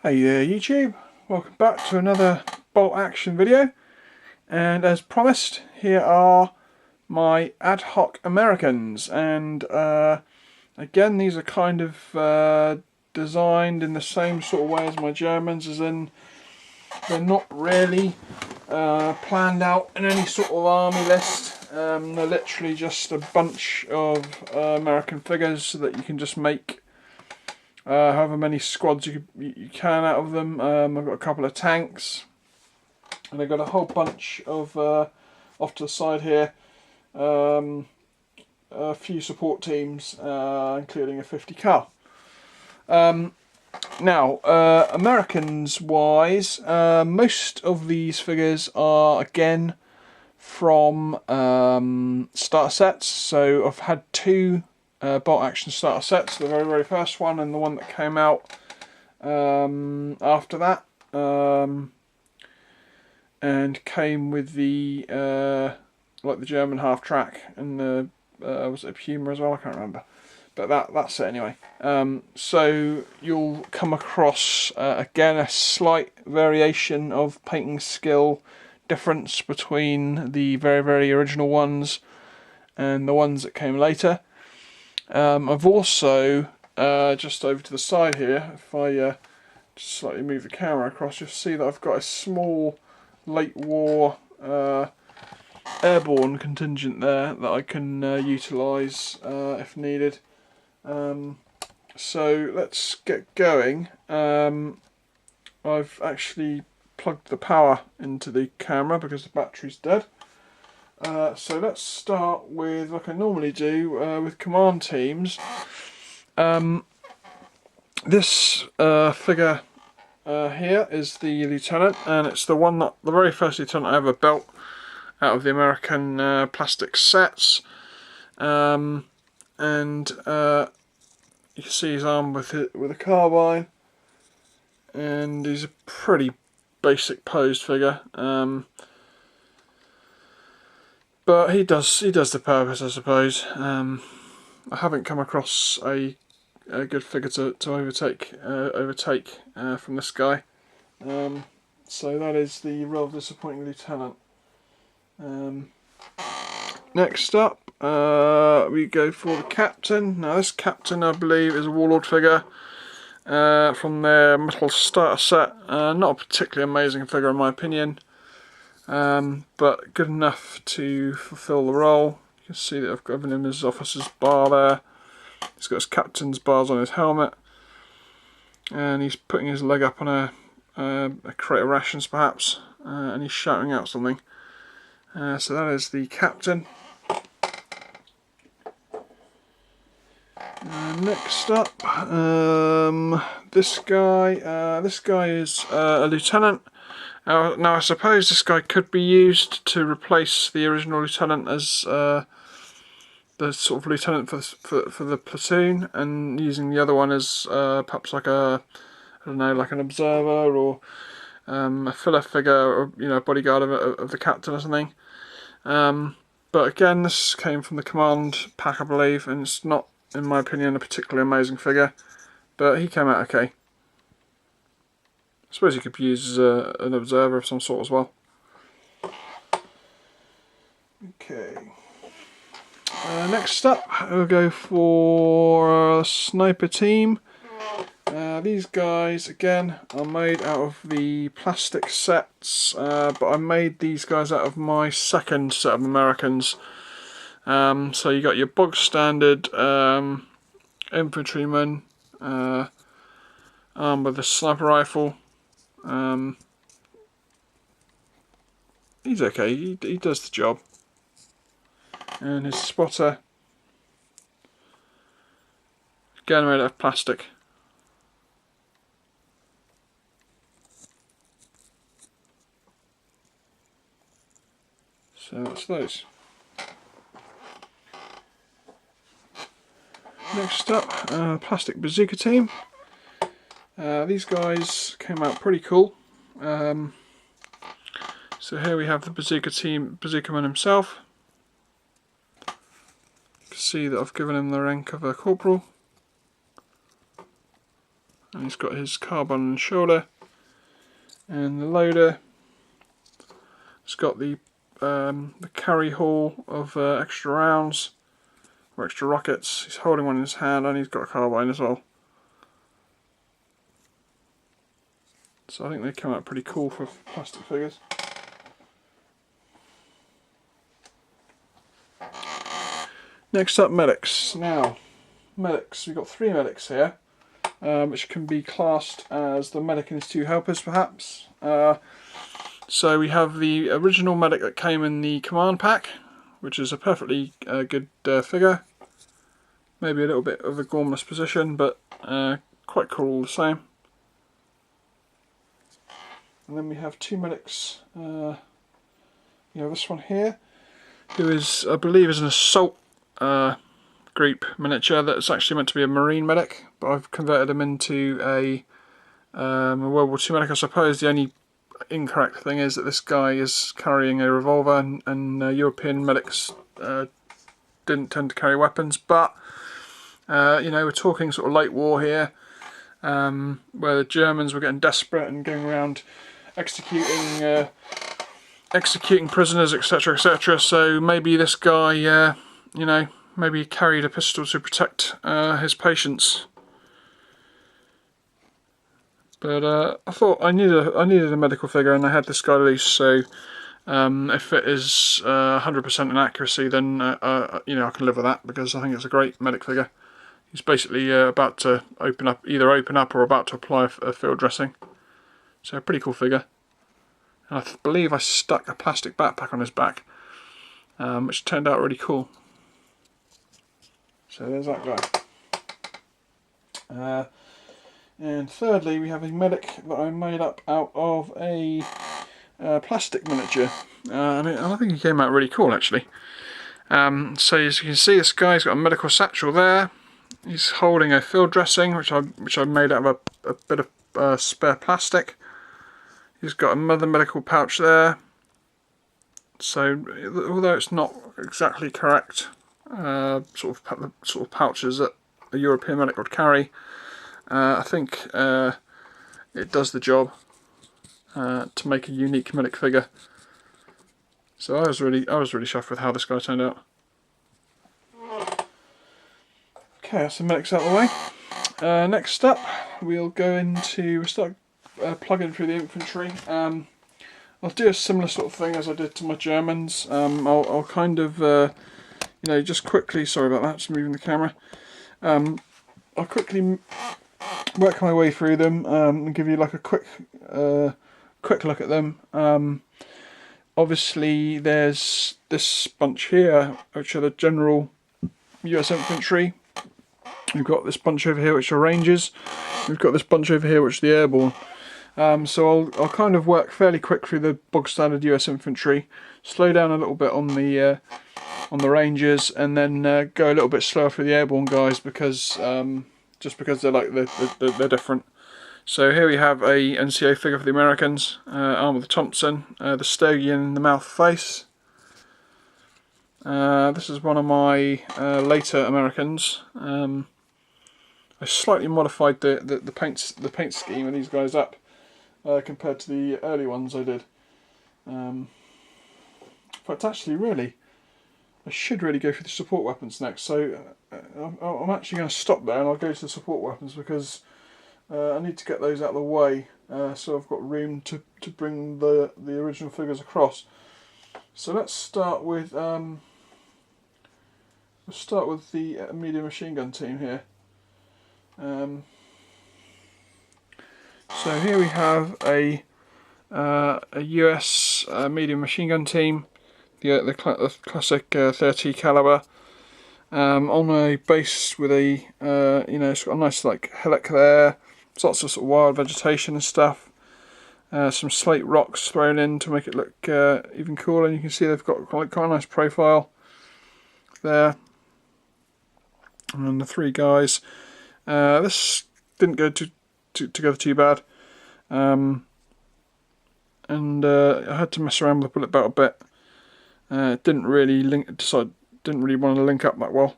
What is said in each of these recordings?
Hey there YouTube, welcome back to another bolt action video, and as promised here are my Ad-Hoc Americans, and again these are kind of designed in the same sort of way as my Germans, as in they're not really planned out in any sort of army list. They're literally just a bunch of American figures that you can just make however many squads you can out of them. I've got a couple of tanks, and I've got a whole bunch of off to the side here, a few support teams, including a 50 cal. Now, Americans wise, most of these figures are again from starter sets. So I've had two bolt action starter sets, the very first one and the one that came out after that, and came with the like the German half track and the was it a Puma as well? I can't remember, but that's it anyway. So you'll come across again a slight variation of painting skill difference between the very original ones and the ones that came later. I've also, just over to the side here, if I just slightly move the camera across, you'll see that I've got a small late war airborne contingent there that I can utilise if needed. So let's get going. I've actually plugged the power into the camera because the battery's dead. So let's start with, like I normally do, with command teams. This figure here is the lieutenant, and it's the very first lieutenant I ever built out of the American plastic sets. And you can see he's armed with a carbine, and he's a pretty basic posed figure. But he does the purpose, I suppose. I haven't come across a good figure to overtake from this guy. So that is the rather disappointing lieutenant. Next up, we go for the captain. Now this captain, I believe, is a warlord figure from their metal starter set. Not a particularly amazing figure in my opinion. But good enough to fulfill the role. You can see that I've given him his officer's bar there. He's got his captain's bars on his helmet, and he's putting his leg up on a crate of rations perhaps, and he's shouting out something. So that is the captain. Next up, this guy is a lieutenant. Now I suppose this guy could be used to replace the original lieutenant as the sort of lieutenant for the platoon, and using the other one as perhaps like I don't know, like an observer or a filler figure, or a bodyguard of the captain or something. But again, this came from the command pack, I believe, and it's not, in my opinion, a particularly amazing figure, but he came out okay. I suppose he could be used as an observer of some sort as well. Okay. Next up, we'll go for a sniper team. These guys, again, are made out of the plastic sets, but I made these guys out of my second set of Americans. So you got your bog standard infantryman, armed with a sniper rifle. He's okay, he does the job. And his spotter, again made out of plastic. So that's those. Next up, plastic bazooka team. These guys came out pretty cool. So here we have the bazooka man himself. You can see that I've given him the rank of a corporal. and he's got his carbine on the shoulder, and the loader. It's got the carry haul of extra rounds or extra rockets. He's holding one in his hand, and he's got a carbine as well. So I think they come out pretty cool for plastic figures. Next up, medics. Now, medics. We've got 3 medics here, which can be classed as the medic and his 2 helpers, perhaps. So we have the original medic that came in the command pack, which is a perfectly good figure. Maybe a little bit of a gormless position, but quite cool all the same. And then we have 2 medics. You have this one here, who is, I believe, is an assault group miniature that's actually meant to be a marine medic, but I've converted him into a World War II medic, I suppose. The only incorrect thing is that this guy is carrying a revolver, and European medics didn't tend to carry weapons, but you know, we're talking sort of late war here, where the Germans were getting desperate and going around executing prisoners, etc, etc. So maybe this guy, you know, maybe he carried a pistol to protect his patients. But I thought I needed a medical figure, and I had this guy loose. So if it is 100% inaccuracy, then you know, I can live with that, because I think it's a great medic figure. He's basically about to either open up or about to apply a field dressing. So a pretty cool figure. And I believe I stuck a plastic backpack on his back, which turned out really cool. So there's that guy. And thirdly, we have a medic that I made up out of a plastic miniature, and I think he came out really cool actually. So as you can see, this guy's got a medical satchel there. He's holding a field dressing, which I made out of a bit of spare plastic. He's got another medical pouch there. So although it's not exactly correct sort of pouches that a European medic would carry, I think it does the job to make a unique medic figure. So I was really chuffed with how this guy turned out. Okay, that's the medics out of the way. Next up, we'll start plugging through the infantry. I'll do a similar sort of thing as I did to my Germans. I'll kind of, you know, just quickly. Sorry about that. Just moving the camera. I'll quickly work my way through them and give you like a quick look at them. Obviously, there's this bunch here, which are the general US infantry. We've got this bunch over here, which are Rangers. We've got this bunch over here, which are the airborne. So I'll kind of work fairly quick through the bog standard US infantry, slow down a little bit on the Rangers, and then go a little bit slower through the airborne guys, because just because they're different. So here we have a NCO figure for the Americans, armed with a Thompson, the Stogie in the mouth face. This is one of my later Americans. I slightly modified the paint scheme of these guys up compared to the early ones I did. But actually, really, I should really go through the support weapons next. So I'm actually going to stop there, and I'll go to the support weapons, because I need to get those out of the way, so I've got room to bring the original figures across. So let's start with the medium machine gun team here. So here we have a US medium machine gun team, the classic 30 caliber, on a base with a you know, it's got a nice like hillock there. There's lots of sort of wild vegetation and stuff. Some slate rocks thrown in to make it look even cooler, and you can see they've got quite a nice profile there. And the 3 guys. This didn't go together too bad, and I had to mess around with the bullet belt a bit. It didn't really want to link up that well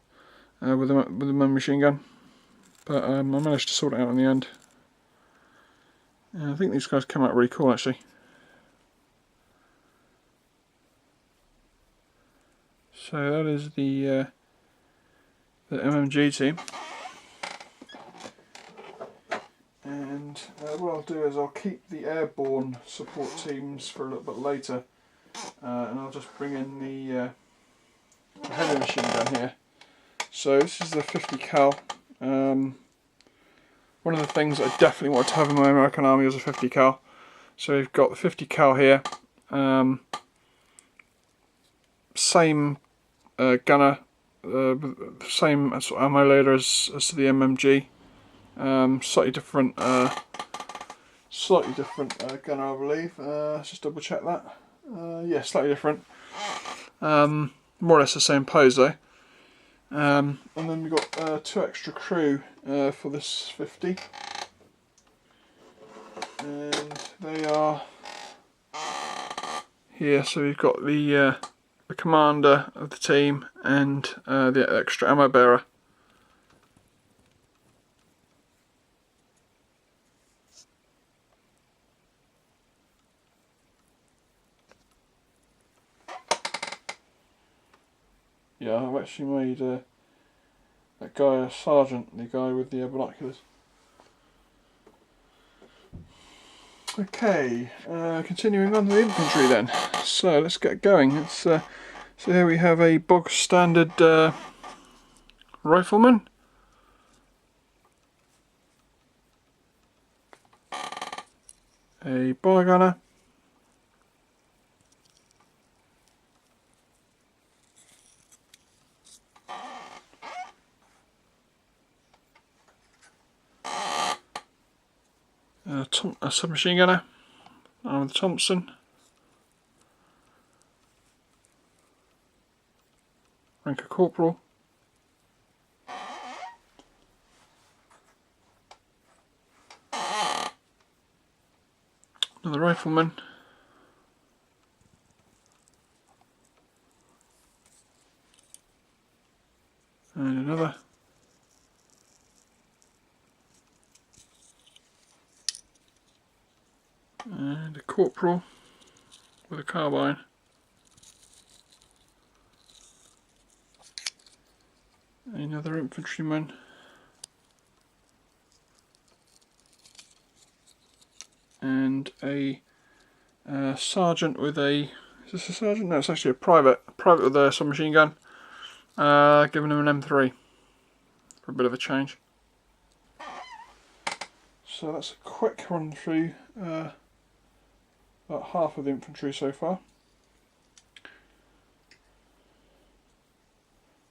with the machine gun, but I managed to sort it out in the end. And I think these guys come out really cool actually. So that is the MMG team. And what I'll do is I'll keep the airborne support teams for a little bit later, and I'll just bring in the heavy machine gun here. So this is the 50 cal. One of the things I definitely want to have in my American Army is a 50 cal. So we've got the 50 cal here. Same gunner, same ammo loader as the MMG. Slightly different gunner, I believe. Let's just double check that. Yeah, slightly different. More or less the same pose though. And then we've got 2 extra crew for this 50, and they are here. So we've got the commander of the team and the extra ammo bearer. Yeah, I've actually made that guy a sergeant, the guy with the binoculars. Okay, continuing on to the infantry then. So let's get going. So here we have a bog standard rifleman. A bar gunner. A submachine gunner, armed with Thompson, rank of corporal, another rifleman, and another. And a corporal with a carbine. Another infantryman. And a sergeant with a... Is this a sergeant? No, it's actually a private. A private with a submachine gun. Giving him an M3 for a bit of a change. So that's a quick run through about half of the infantry so far.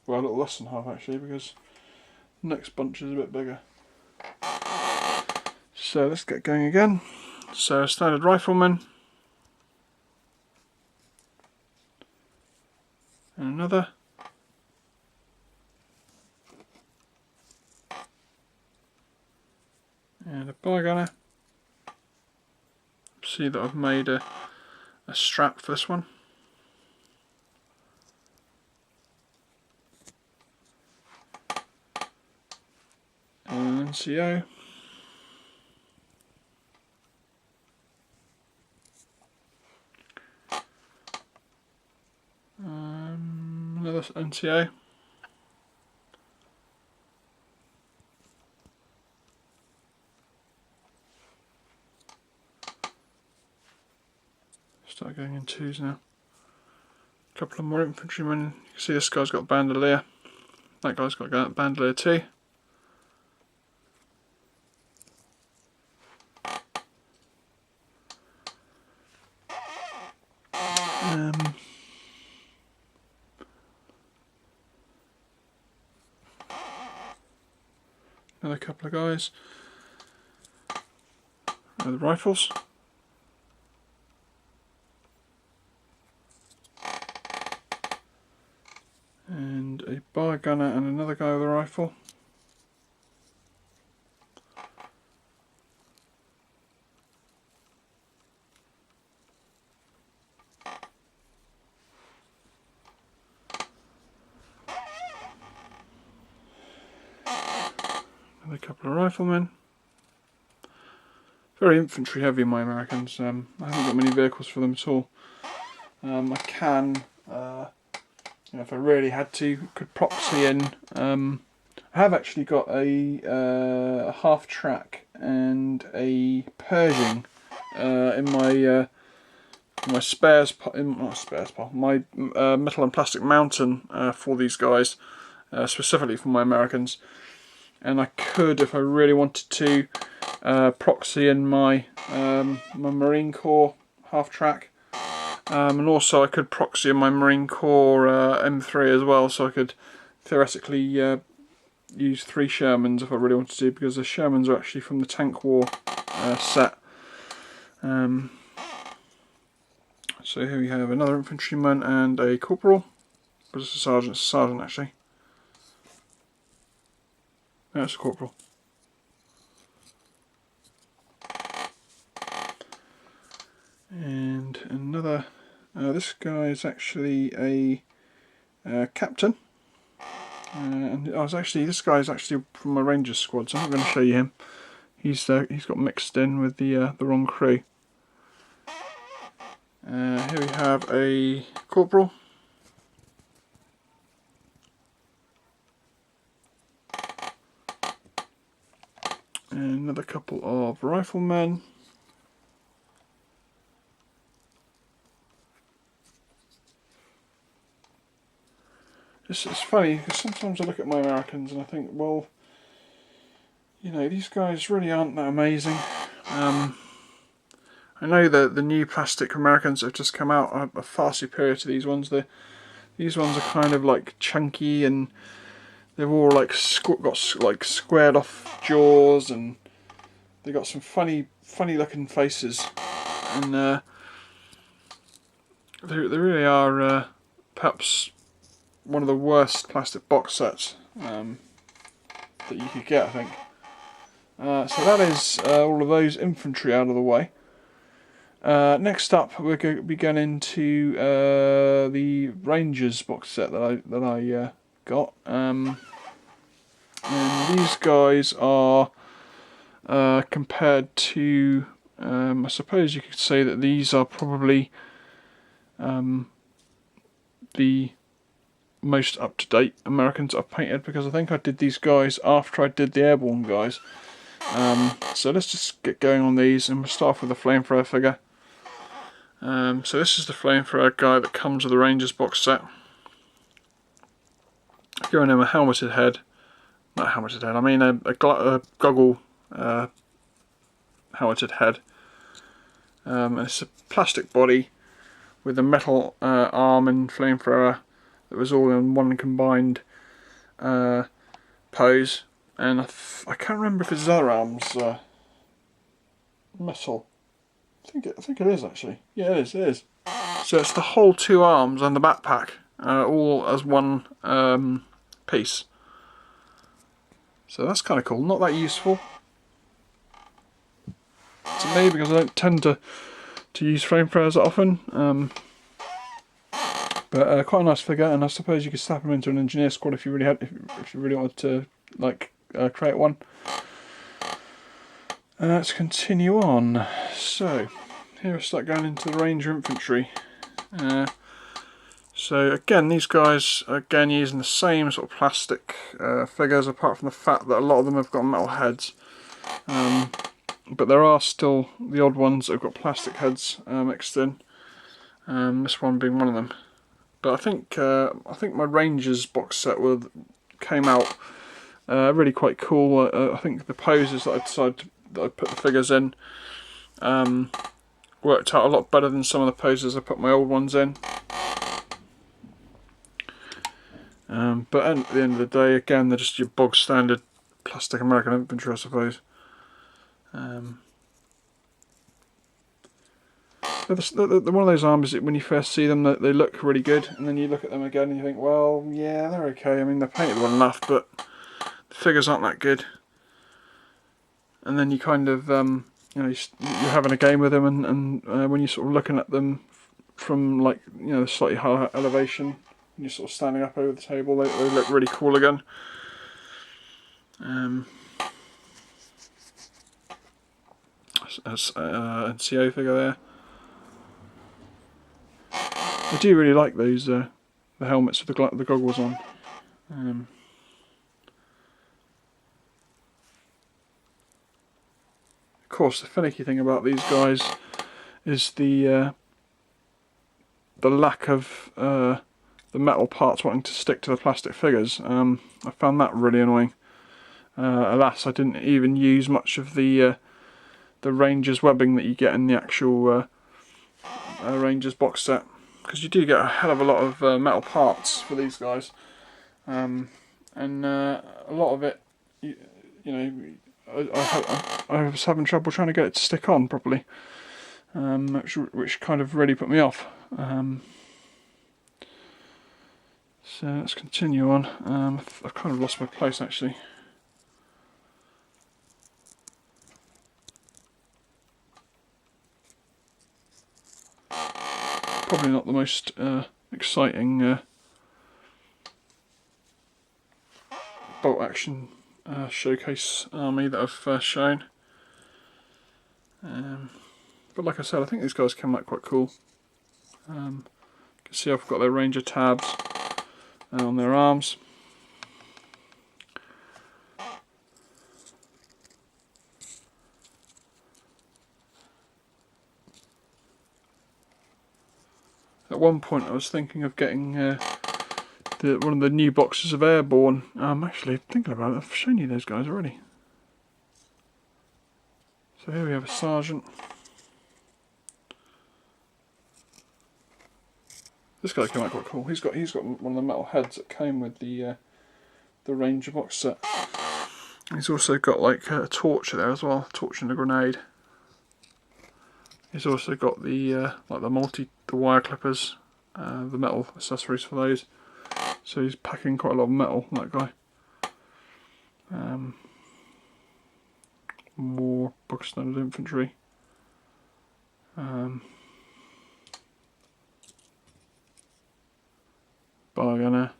Well, a little less than half actually, because the next bunch is a bit bigger. So let's get going again. So standard rifleman. And another. And a bar gunner. See that I've made a strap for this one. An NCO. Another NCO. Start going in twos now. A couple of more infantrymen. You can see this guy's got bandolier. That guy's got a bandolier too. Another couple of guys. The rifles. And a bar gunner and another guy with a rifle. Another couple of riflemen. very infantry heavy, my Americans. I haven't got many vehicles for them at all. I can, if I really had to, could proxy in. I have actually got a half track and a Pershing in my my metal and plastic mountain for these guys, specifically for my Americans. And I could, if I really wanted to, proxy in my my Marine Corps half track, and also I could proxy in my Marine Corps M3 as well. So I could theoretically use 3 Shermans if I really wanted to, because the Shermans are actually from the Tank War set. So here we have another infantryman and a corporal. But it's a sergeant. It's a sergeant actually. No, it's a corporal. And another. This guy is actually a captain. And this guy is actually from my Rangers squad, so I'm not going to show you him. He's got mixed in with the wrong crew. Here we have a corporal. And another couple of riflemen. It's funny because sometimes I look at my Americans and I think, well, you know, these guys really aren't that amazing. I know that the new plastic Americans that have just come out are far superior to these ones. These ones are kind of like chunky, and they've all like got like squared off jaws, and they got some funny looking faces, and they really are perhaps one of the worst plastic box sets that you could get, I think. So that is all of those infantry out of the way. Next up, we're going to be going into the Rangers box set that I got, and these guys are compared to. I suppose you could say that these are probably the most up-to-date Americans I've painted, because I think I did these guys after I did the airborne guys. So let's just get going on these, and we'll start off with the flamethrower figure. So this is the flamethrower guy that comes with the Rangers box set. Giving him a helmeted head, not helmeted head, I mean a goggle helmeted head. And it's a plastic body with a metal arm and flamethrower that was all in one combined pose. And I can't remember if his other arm's metal. I think it is actually. Yeah, it is. So it's the whole 2 arms and the backpack, all as one piece. So that's kind of cool. Not that useful to me, because I don't tend to use flamethrowers that often. But quite a nice figure, and I suppose you could slap him into an engineer squad if you really if you really wanted to like create one. Let's continue on. So here we start going into the Ranger infantry. So again, these guys are again using the same sort of plastic figures, apart from the fact that a lot of them have got metal heads. But there are still the odd ones that have got plastic heads mixed in. This one being one of them. But I think my Rangers box set came out really quite cool. I think the poses that I decided that I put the figures in worked out a lot better than some of the poses I put my old ones in. But at the end of the day, again, they're just your bog standard plastic American infantry, I suppose. One of those arms that when you first see them, they look really good, and then you look at them again and you think, well, yeah, they're okay. I mean, they're painted well enough, but the figures aren't that good. And then you kind of, you're having a game with them, and when you're sort of looking at them from like, slightly higher elevation, and you're sort of standing up over the table, they look really cool again. NCO figure there. I do really like those the helmets with the goggles on. Of course, the finicky thing about these guys is the lack of the metal parts wanting to stick to the plastic figures. I found that really annoying. Alas, I didn't even use much of the Rangers webbing that you get in the actual Rangers box set, because you do get a hell of a lot of metal parts for these guys, and a lot of it, you know, I was having trouble trying to get it to stick on properly, which kind of really put me off. So let's continue on. I've kind of lost my place actually. Probably not the most exciting bolt action showcase army that I've shown. But like I said, I think these guys came out quite cool. You can see I've got their Ranger tabs on their arms. At one point I was thinking of getting one of the new boxes of Airborne. I'm actually thinking about it, I've shown you those guys already. So here we have a sergeant. This guy came out quite cool. He's got one of the metal heads that came with the Ranger box set. He's also got like a torch there as well, a torch and a grenade. He's also got the like the wire clippers, the metal accessories for those. So he's packing quite a lot of metal, that guy. More book standard infantry. Bar gunner.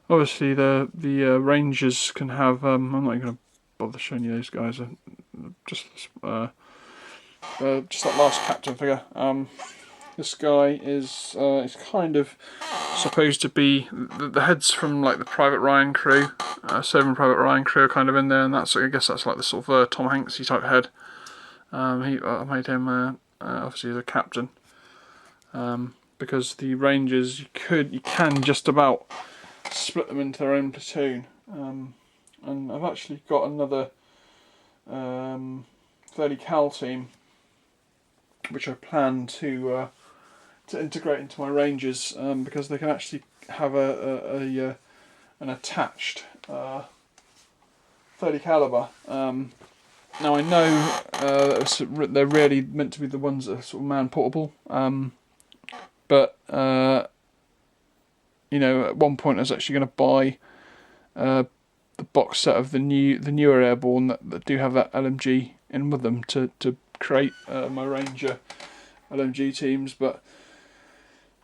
Obviously the Rangers can have. I'm not even going to bother showing you those guys. Just that last captain figure. This guy is kind of supposed to be the heads from like the Private Ryan crew, Saving Private Ryan crew are kind of in there, and I guess that's like the sort of Tom Hanksy type head. I made him obviously as a captain, because the Rangers you can just about split them into their own platoon, and I've actually got another 30 cal team which I plan to integrate into my Rangers, because they can actually have an attached 30 caliber. Now I know they're really meant to be the ones that are sort of man portable, but you know, at one point I was actually going to buy the box set of the newer Airborne that do have that LMG in with them to create my Ranger LMG teams, but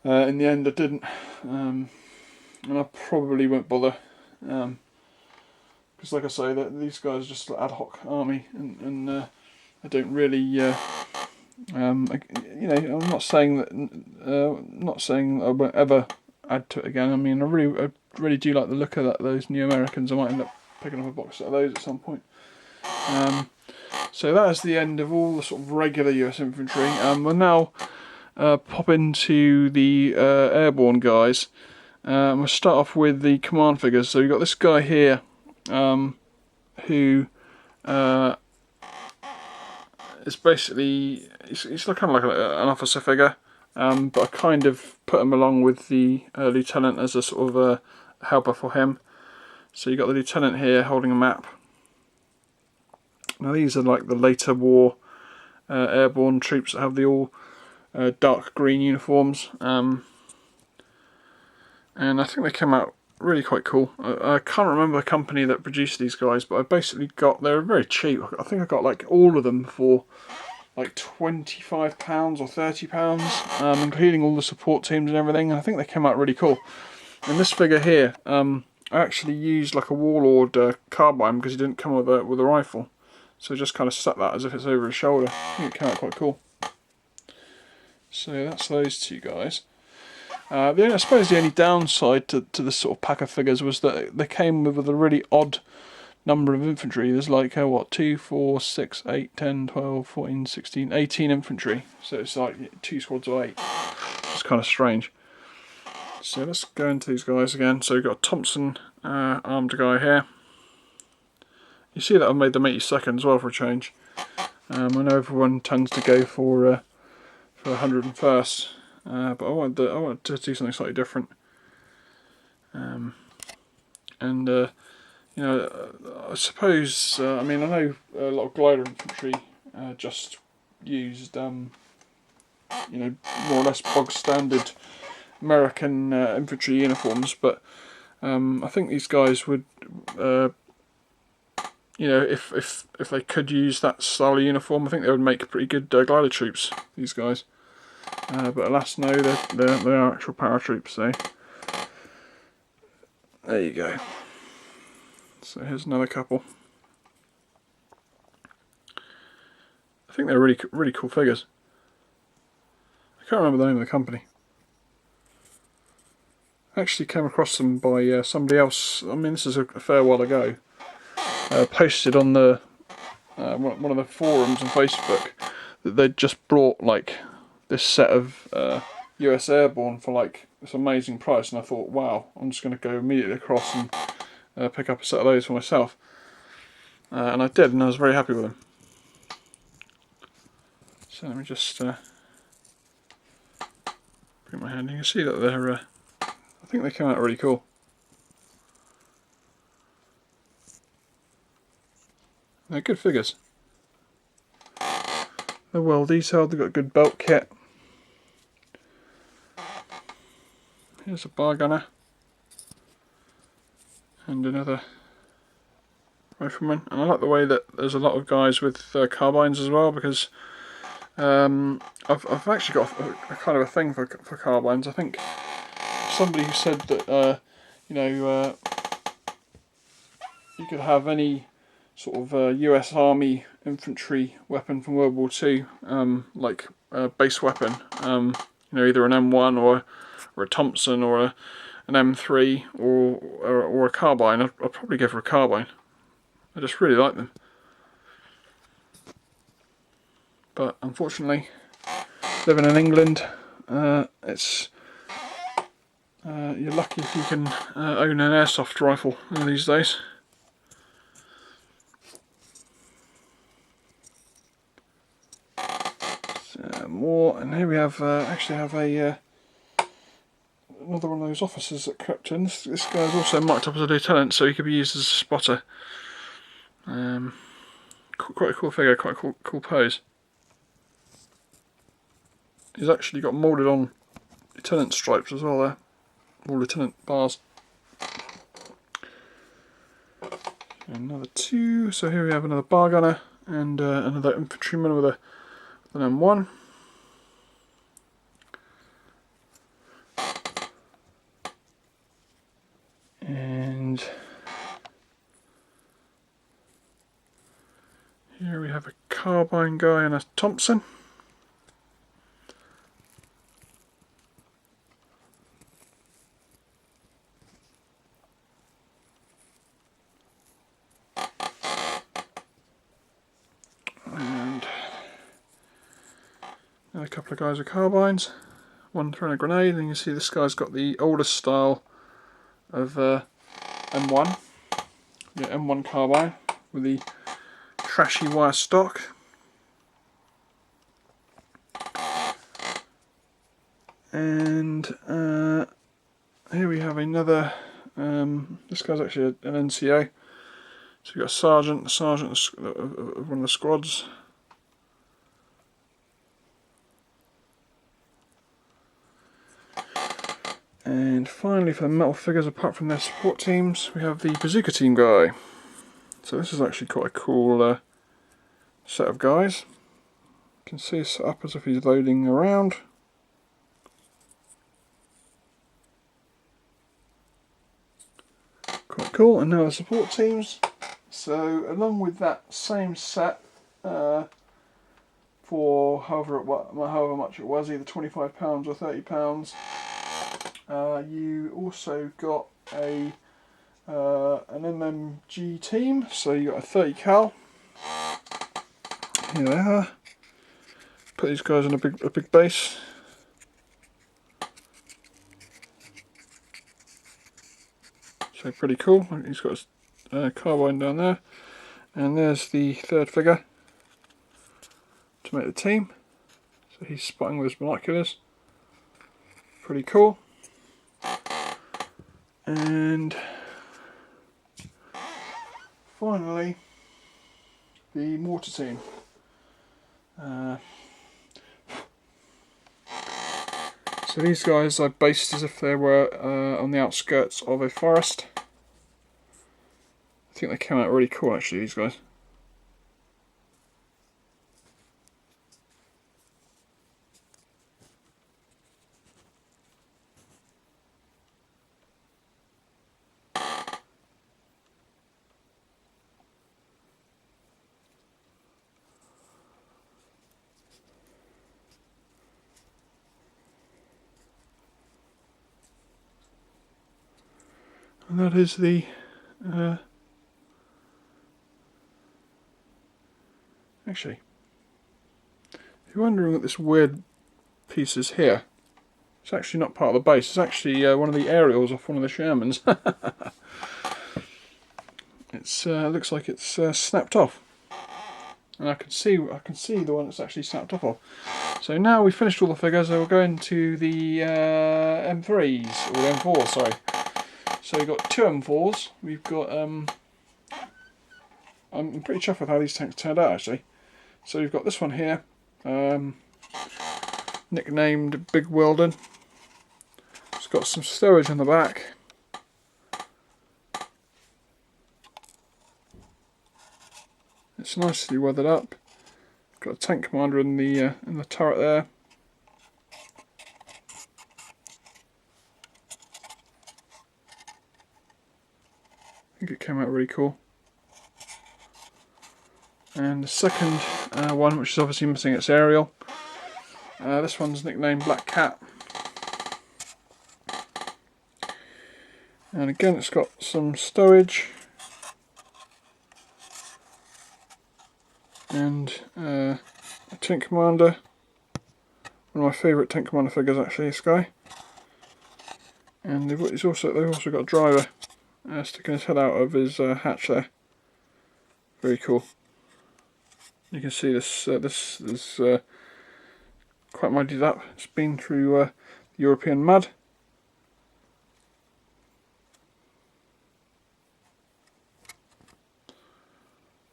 in the end I didn't, and I probably won't bother, because like I say, these guys are just like ad hoc army, and I don't really, you know, I'm not saying that I won't ever add to it again. I mean, I really do like the look of those new Americans. I might end up picking up a box set of those at some point. So that is the end of all the sort of regular US infantry. We'll now pop into the airborne guys. We'll start off with the command figures. So you've got this guy here, who is basically he's kind of like an officer figure, but I kind of put him along with the lieutenant as a sort of a helper for him. So you've got the lieutenant here holding a map. Now these are like the later war airborne troops that have the all dark green uniforms, and I think they came out really quite cool. I can't remember the company that produced these guys, but I basically they're very cheap. I think I got like all of them for like £25 or £30, including all the support teams and everything, and I think they came out really cool. And this figure here, I actually used like a Warlord carbine because he didn't come with a rifle. So just kind of set that as if it's over his shoulder. I think it came out quite cool. So that's those two guys. I suppose the only downside to this sort of pack of figures was that they came with a really odd number of infantry. There's like, 2, 4, 6, 8, 10, 12, 14, 16, 18 infantry. So it's like 2 squads of 8. It's kind of strange. So let's go into these guys again. So we've got a Thompson armed guy here. You see that I've made them 82nd as well for a change. I know everyone tends to go for 101st, but I wanted to do something slightly different. You know, I suppose, I mean, I know a lot of glider infantry just used, you know, more or less bog standard American infantry uniforms, but I think these guys would, you know, if they could use that style of uniform, I think they would make pretty good glider troops, these guys. But alas, no, they're actual paratroops, so there you go. So here's another couple. I think they're really cool figures. I can't remember the name of the company. I actually came across them by somebody else. I mean, this is a fair while ago. Posted on the one of the forums on Facebook that they'd just brought like this set of US Airborne for like this amazing price, and I thought, wow, I'm just going to go immediately across and pick up a set of those for myself. And I did, and I was very happy with them. So let me just bring my hand in. You can see that they're, I think they came out really cool. They're good figures. They're well detailed, they've got a good belt kit. Here's a bar gunner. And another rifleman. And I like the way that there's a lot of guys with carbines as well, because I've actually got a kind of a thing for carbines. I think somebody who said that you know, you could have any sort of US Army infantry weapon from World War II, like a base weapon, you know, either an M1 or a Thompson or an M3 or a carbine. I'd probably go for a carbine. I just really like them. But unfortunately, living in England, it's you're lucky if you can own an airsoft rifle these days. More, and here we have actually have a another one of those officers that crept in. This guy's also marked up as a lieutenant, so he could be used as a spotter. Quite a cool figure, quite a cool pose. He's actually got moulded on lieutenant stripes as well there, or lieutenant bars. Another two. So here we have another bar gunner and another infantryman with an M1. And here we have a carbine guy and a Thompson. And a couple of guys with carbines. One throwing a grenade, and you can see this guy's got the oldest style of M1. Yeah, M1 carbine with the trashy wire stock. And here we have another, this guy's actually an NCO. So we've got the sergeant of one of the squads. And finally, for the metal figures, apart from their support teams, we have the bazooka team guy. So this is actually quite a cool set of guys. You can see it's set up as if he's loading around. Quite cool. And now the support teams. So along with that same set, for however much it was, either £25 or £30, you also got an MMG team. So you got a 30 cal. Here they are. Put these guys on a big base. So pretty cool. He's got a carbine down there, and there's the third figure to make the team. So he's spotting with his binoculars. Pretty cool. And finally, the mortar team. So these guys I based as if they were on the outskirts of a forest. I think they came out really cool actually, these guys. And that is the actually, if you're wondering what this weird piece is here, it's actually not part of the base. It's actually one of the aerials off one of the Shermans. It's looks like it's snapped off, and I can see the one that's actually snapped off of. So now we've finished all the figures, so we'll go into the M3s or the M4s. Sorry. So we've got two M4s. We've got I'm pretty chuffed with how these tanks turned out actually. So we've got this one here, nicknamed Big Weldon. It's got some stowage on the back. It's nicely weathered up. Got a tank commander in the turret there. I think it came out really cool. And the second one, which is obviously missing its aerial. This one's nicknamed Black Cat. And again, it's got some stowage. And a tank commander. One of my favourite tank commander figures actually, this guy. And they've also got a driver sticking his head out of his hatch there. Very cool. You can see this is quite muddied up. It's been through European mud.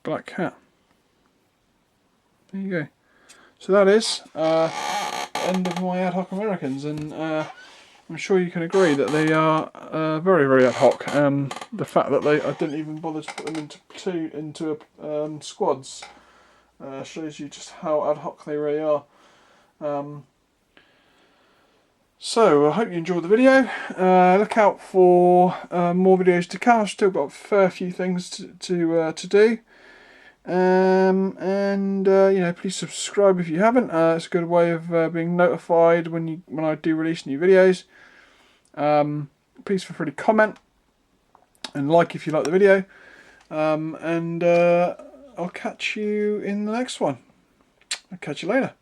Black Cat. There you go. So that is the end of my ad hoc Americans, and I'm sure you can agree that they are very, very ad hoc. The fact that I didn't even bother to put them into squads shows you just how ad hoc they really are. So I hope you enjoyed the video. Look out for more videos to come. I've still got a fair few things to do. And you know, please subscribe if you haven't. It's a good way of being notified when I do release new videos. Please feel free to comment and like if you like the video. And I'll catch you in the next one. I'll catch you later.